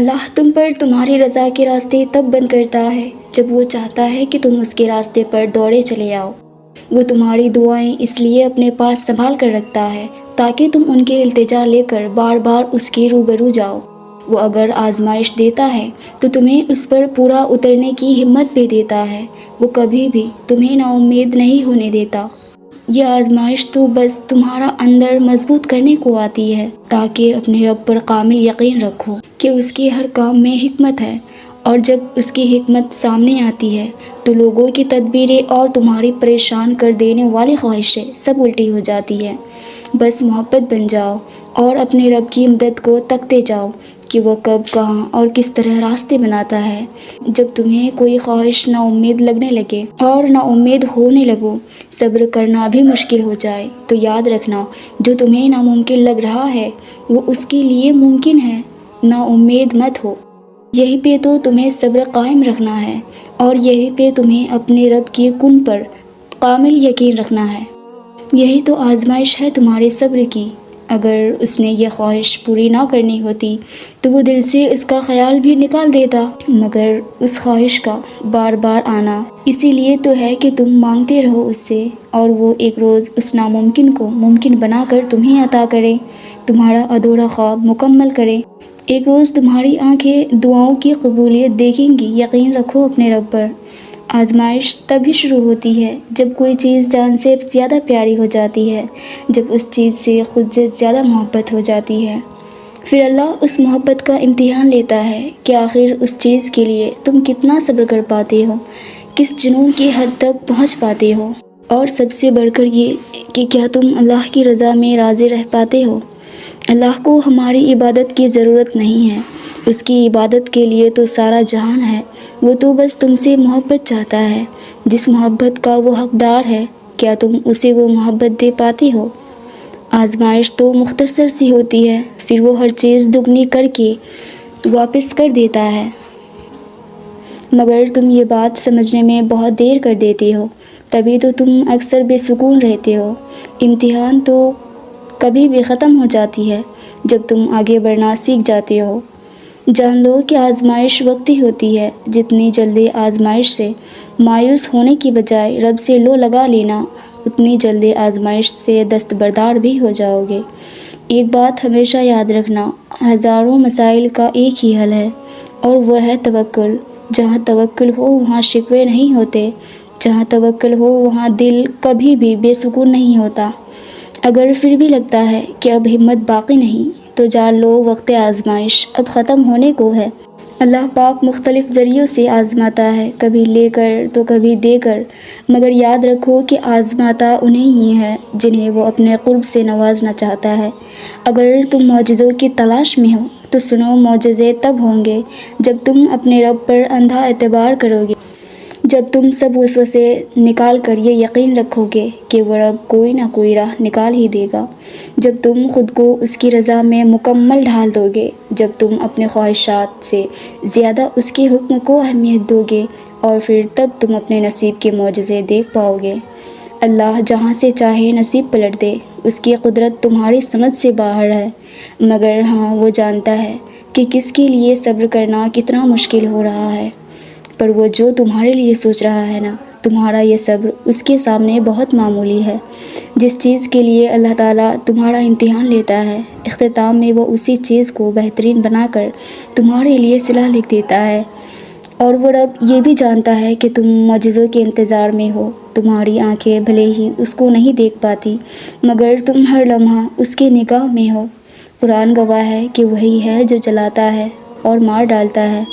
اللہ تم پر تمہاری رضا کے راستے تب بند کرتا ہے جب وہ چاہتا ہے کہ تم اس کے راستے پر دوڑے چلے آؤ۔ وہ تمہاری دعائیں اس لیے اپنے پاس سنبھال کر رکھتا ہے تاکہ تم ان کے التجا لے کر بار بار اس کے روبرو جاؤ۔ وہ اگر آزمائش دیتا ہے تو تمہیں اس پر پورا اترنے کی ہمت بھی دیتا ہے۔ وہ کبھی بھی تمہیں نا امید نہیں ہونے دیتا۔ یہ آزمائش تو بس تمہارا اندر مضبوط کرنے کو آتی ہے تاکہ اپنے رب پر کامل یقین رکھو کہ اس کے ہر کام میں حکمت ہے، اور جب اس کی حکمت سامنے آتی ہے تو لوگوں کی تدبیریں اور تمہاری پریشان کر دینے والی خواہشیں سب الٹی ہو جاتی ہے۔ بس محبت بن جاؤ اور اپنے رب کی مدد کو تکتے جاؤ کہ وہ کب کہاں اور کس طرح راستے بناتا ہے۔ جب تمہیں کوئی خواہش نا امید لگنے لگے اور نا امید ہونے لگو، صبر کرنا بھی مشکل ہو جائے، تو یاد رکھنا جو تمہیں ناممکن لگ رہا ہے وہ اس کے لیے ممکن ہے۔ نا امید مت ہو، یہی پہ تو تمہیں صبر قائم رکھنا ہے، اور یہی پہ تمہیں اپنے رب کی کن پر کامل یقین رکھنا ہے۔ یہی تو آزمائش ہے تمہارے صبر کی۔ اگر اس نے یہ خواہش پوری نہ کرنی ہوتی تو وہ دل سے اس کا خیال بھی نکال دیتا، مگر اس خواہش کا بار بار آنا اسی لیے تو ہے کہ تم مانگتے رہو اس سے، اور وہ ایک روز اس ناممکن کو ممکن بنا کر تمہیں عطا کرے، تمہارا ادھورا خواب مکمل کرے۔ ایک روز تمہاری آنکھیں دعاؤں کی قبولیت دیکھیں گی، یقین رکھو اپنے رب پر۔ آزمائش تبھی شروع ہوتی ہے جب کوئی چیز جان سے زیادہ پیاری ہو جاتی ہے، جب اس چیز سے خود سے زیادہ محبت ہو جاتی ہے۔ پھر اللہ اس محبت کا امتحان لیتا ہے کہ آخر اس چیز کے لیے تم کتنا صبر کر پاتے ہو، کس جنون کی حد تک پہنچ پاتے ہو، اور سب سے بڑھ کر یہ کہ کیا تم اللہ کی رضا میں راضی رہ پاتے ہو۔ اللہ کو ہماری عبادت کی ضرورت نہیں ہے، اس کی عبادت کے لیے تو سارا جہان ہے۔ وہ تو بس تم سے محبت چاہتا ہے، جس محبت کا وہ حقدار ہے، کیا تم اسے وہ محبت دے پاتے ہو۔ آزمائش تو مختصر سی ہوتی ہے، پھر وہ ہر چیز دگنی کر کے واپس کر دیتا ہے، مگر تم یہ بات سمجھنے میں بہت دیر کر دیتے ہو، تبھی تو تم اکثر بے سکون رہتے ہو۔ امتحان تو کبھی بھی ختم ہو جاتی ہے جب تم آگے بڑھنا سیکھ جاتے ہو۔ جان لو کہ آزمائش وقتی ہوتی ہے، جتنی جلدی آزمائش سے مایوس ہونے کی بجائے رب سے لو لگا لینا، اتنی جلدی آزمائش سے دستبردار بھی ہو جاؤ گے۔ ایک بات ہمیشہ یاد رکھنا، ہزاروں مسائل کا ایک ہی حل ہے، اور وہ ہے توکل۔ جہاں توکل ہو وہاں شکوے نہیں ہوتے، جہاں توکل ہو وہاں دل کبھی بھی بے سکون نہیں ہوتا۔ اگر پھر بھی لگتا ہے کہ اب ہمت باقی نہیں، تو جان لو وقت آزمائش اب ختم ہونے کو ہے۔ اللہ پاک مختلف ذریعوں سے آزماتا ہے، کبھی لے کر تو کبھی دے کر، مگر یاد رکھو کہ آزماتا انہیں ہی ہے جنہیں وہ اپنے قرب سے نوازنا چاہتا ہے۔ اگر تم معجزوں کی تلاش میں ہو تو سنو، معجزے تب ہوں گے جب تم اپنے رب پر اندھا اعتبار کرو گے، جب تم سب وسوسے نکال کر یہ یقین رکھو گے کہ وہ رب کوئی نہ کوئی راہ نکال ہی دے گا، جب تم خود کو اس کی رضا میں مکمل ڈھال دو گے، جب تم اپنے خواہشات سے زیادہ اس کے حکم کو اہمیت دو گے، اور پھر تب تم اپنے نصیب کے معجزے دیکھ پاؤ گے۔ اللہ جہاں سے چاہے نصیب پلٹ دے، اس کی قدرت تمہاری سمجھ سے باہر ہے، مگر ہاں وہ جانتا ہے کہ کس کے لیے صبر کرنا کتنا مشکل ہو رہا ہے۔ پر وہ جو تمہارے لیے سوچ رہا ہے نا، تمہارا یہ صبر اس کے سامنے بہت معمولی ہے۔ جس چیز کے لیے اللہ تعالیٰ تمہارا امتحان لیتا ہے، اختتام میں وہ اسی چیز کو بہترین بنا کر تمہارے لیے صلہ لکھ دیتا ہے۔ اور وہ رب یہ بھی جانتا ہے کہ تم معجزوں کے انتظار میں ہو، تمہاری آنکھیں بھلے ہی اس کو نہیں دیکھ پاتی، مگر تم ہر لمحہ اس کی نگاہ میں ہو۔ قرآن گواہ ہے کہ وہی ہے جو جلاتا ہے اور مار ڈالتا ہے،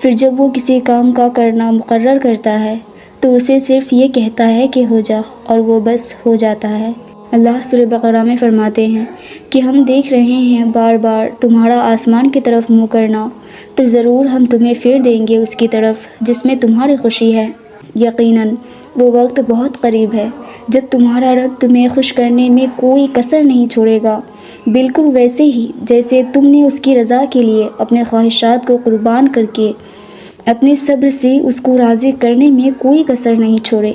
پھر جب وہ کسی کام کا کرنا مقرر کرتا ہے تو اسے صرف یہ کہتا ہے کہ ہو جا، اور وہ بس ہو جاتا ہے۔ اللہ سورہ بقرہ میں فرماتے ہیں کہ ہم دیکھ رہے ہیں بار بار تمہارا آسمان کی طرف منہ کرنا، تو ضرور ہم تمہیں پھیر دیں گے اس کی طرف جس میں تمہاری خوشی ہے۔ یقیناً وہ وقت بہت قریب ہے جب تمہارا رب تمہیں خوش کرنے میں کوئی کسر نہیں چھوڑے گا، بالکل ویسے ہی جیسے تم نے اس کی رضا کے لیے اپنے خواہشات کو قربان کر کے اپنے صبر سے اس کو راضی کرنے میں کوئی کسر نہیں چھوڑے۔